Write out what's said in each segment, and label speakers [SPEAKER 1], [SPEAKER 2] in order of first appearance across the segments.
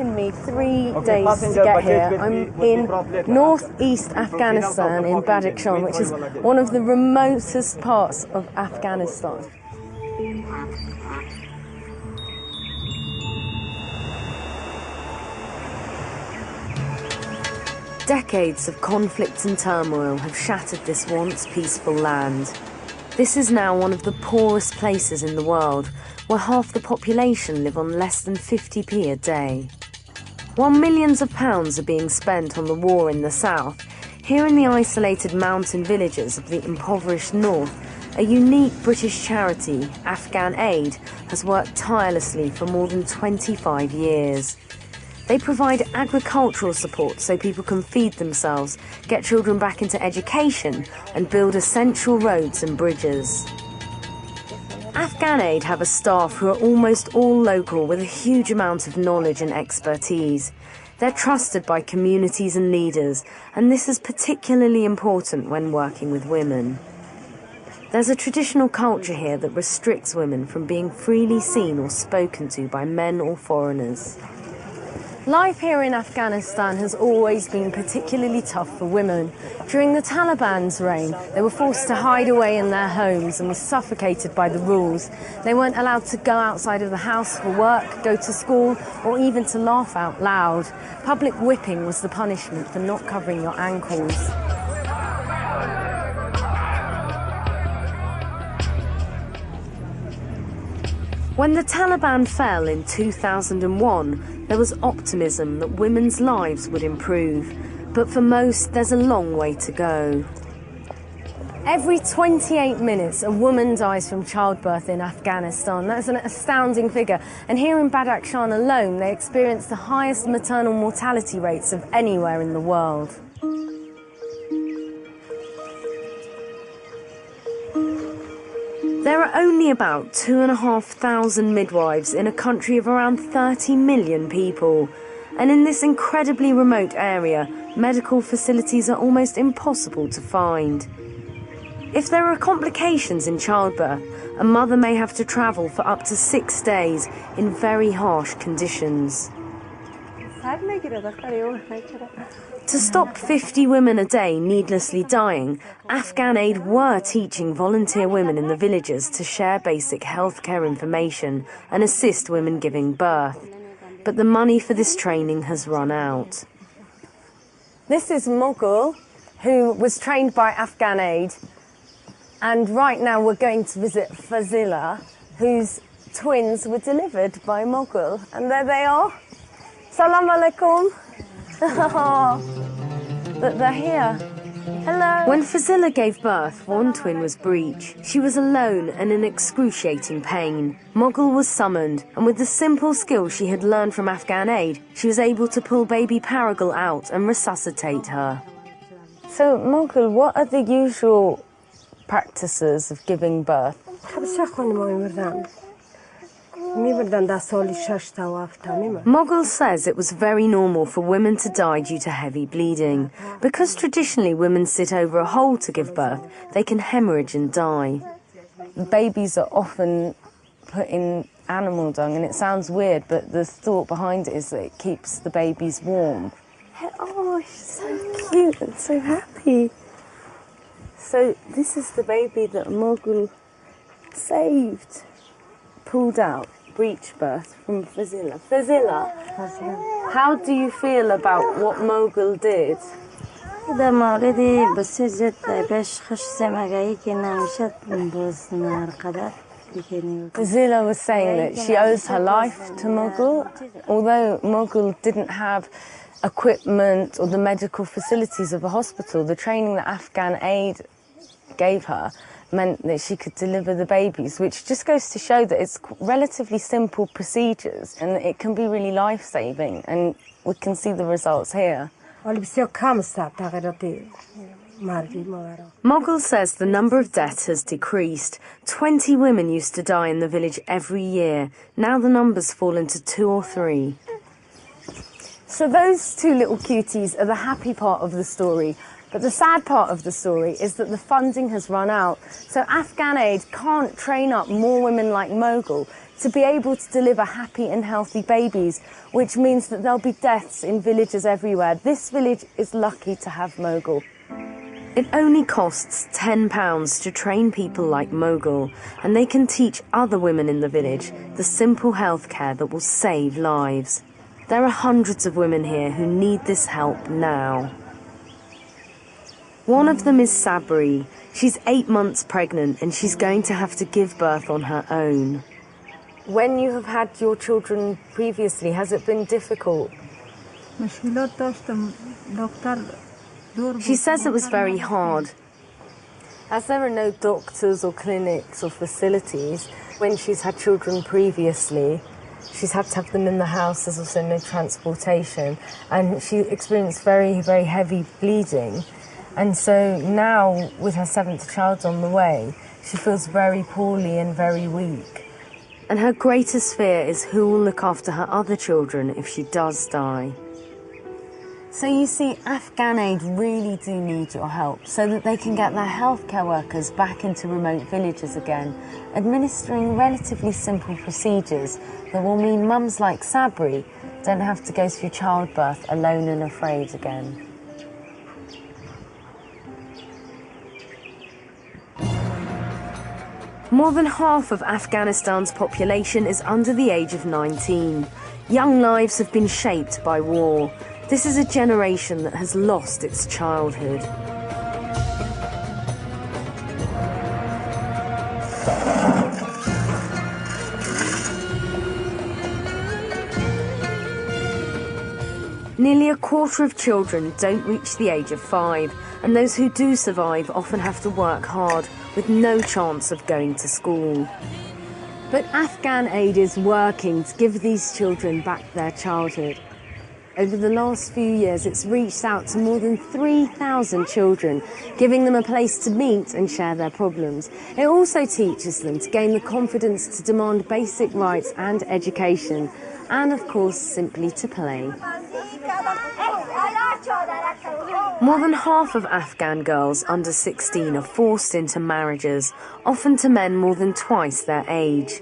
[SPEAKER 1] taken me 3 days to get here. I'm in northeast Afghanistan, in Badakhshan, which is one of the remotest parts of Afghanistan. Decades of conflict and turmoil have shattered this once peaceful land. This is now one of the poorest places in the world, where half the population live on less than 50p a day. While millions of pounds are being spent on the war in the south, here in the isolated mountain villages of the impoverished north, a unique British charity, Afghan Aid, has worked tirelessly for more than 25 years. They provide agricultural support so people can feed themselves, get children back into education, and build essential roads and bridges. Afghan Aid have a staff who are almost all local with a huge amount of knowledge and expertise. They're trusted by communities and leaders, and this is particularly important when working with women. There's a traditional culture here that restricts women from being freely seen or spoken to by men or foreigners. Life here in Afghanistan has always been particularly tough for women. During the Taliban's reign, they were forced to hide away in their homes and were suffocated by the rules. They weren't allowed to go outside of the house for work, go to school, or even to laugh out loud. Public whipping was the punishment for not covering your ankles. When the Taliban fell in 2001, there was optimism that women's lives would improve. But for most, there's a long way to go. Every 28 minutes, a woman dies from childbirth in Afghanistan. That's an astounding figure. And here in Badakhshan alone, they experience the highest maternal mortality rates of anywhere in the world. There are only about 2,500 midwives in a country of around 30 million people. And in this incredibly remote area, medical facilities are almost impossible to find. If there are complications in childbirth, a mother may have to travel for up to 6 days in very harsh conditions. To stop 50 women a day needlessly dying, Afghan Aid were teaching volunteer women in the villages to share basic healthcare information and assist women giving birth. But the money for this training has run out. This is Mughal, who was trained by Afghan Aid, and right now we're going to visit Fazila, whose twins were delivered by Mughal, and there they are. Salam alaikum. But they're here. Hello. When Fazila gave birth, one twin was breech. She was alone and in excruciating pain. Mughal was summoned, and with the simple skills she had learned from Afghan Aid, she was able to pull baby Paragal out and resuscitate her. So, Mughal, what are the usual practices of giving birth? Mughal says it was very normal for women to die due to heavy bleeding. Because traditionally women sit over a hole to give birth, they can hemorrhage and die. Babies are often put in animal dung, and it sounds weird, but the thought behind it is that it keeps the babies warm. Oh, she's so cute and so happy. So this is the baby that Mughal saved, pulled out. Breech birth from Fazila. Fazila, how do you feel about what Mughal did? Fazila was saying that she owes her life to Mughal. Although Mughal didn't have equipment or the medical facilities of a hospital, the training that Afghan Aid gave her meant that she could deliver the babies, which just goes to show that it's relatively simple procedures and it can be really life-saving, and we can see the results here. Mughal says the number of deaths has decreased. 20 women used to die in the village every year. Now the numbers fall into 2 or 3. So those two little cuties are the happy part of the story. But the sad part of the story is that the funding has run out, so Afghan Aid can't train up more women like Mogul to be able to deliver happy and healthy babies, which means that there'll be deaths in villages everywhere. This village is lucky to have Mogul. It only costs £10 to train people like Mogul, and they can teach other women in the village the simple healthcare that will save lives. There are hundreds of women here who need this help now. One of them is Sabri. She's 8 months pregnant and she's going to have to give birth on her own. When you have had your children previously, has it been difficult? She says it was very hard. As there are no doctors or clinics or facilities, when she's had children previously, she's had to have them in the house. There's also no transportation, and she experienced very, very heavy bleeding. And so now, with her 7th child on the way, she feels very poorly and very weak. And her greatest fear is who will look after her other children if she does die. So you see, Afghan Aid really do need your help so that they can get their healthcare workers back into remote villages again, administering relatively simple procedures that will mean mums like Sabri don't have to go through childbirth alone and afraid again. More than half of Afghanistan's population is under the age of 19. Young lives have been shaped by war. This is a generation that has lost its childhood. Nearly a quarter of children don't reach the age of 5, and those who do survive often have to work hard with no chance of going to school. But Afghan Aid is working to give these children back their childhood. Over the last few years, it's reached out to more than 3,000 children, giving them a place to meet and share their problems. It also teaches them to gain the confidence to demand basic rights and education, and of course, simply to play. More than half of Afghan girls under 16 are forced into marriages, often to men more than twice their age.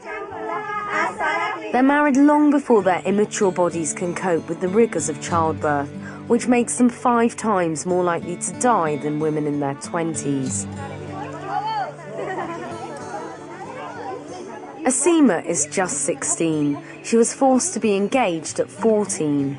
[SPEAKER 1] They're married long before their immature bodies can cope with the rigours of childbirth, which makes them 5 times more likely to die than women in their 20s. Asima is just 16. She was forced to be engaged at 14.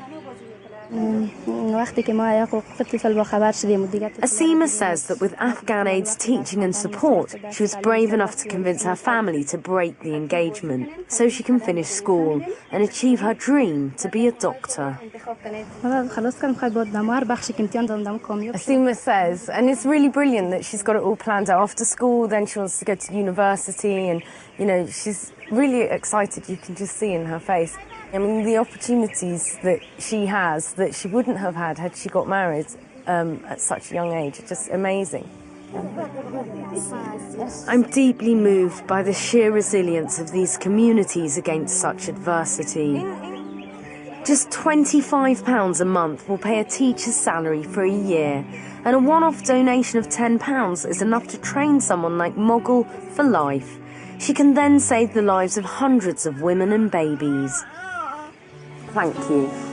[SPEAKER 1] Asima says that with Afghan Aid's teaching and support, she was brave enough to convince her family to break the engagement so she can finish school and achieve her dream to be a doctor. Asima says, and it's really brilliant that she's got it all planned out. After school, then she wants to go to university, and, you know, she's really excited. You can just see in her face. I mean, the opportunities that she has that she wouldn't have had she got married at such a young age are just amazing. I'm deeply moved by the sheer resilience of these communities against such adversity. Just £25 a month will pay a teacher's salary for a year, and a one-off donation of £10 is enough to train someone like Mogul for life. She can then save the lives of hundreds of women and babies. Thank you.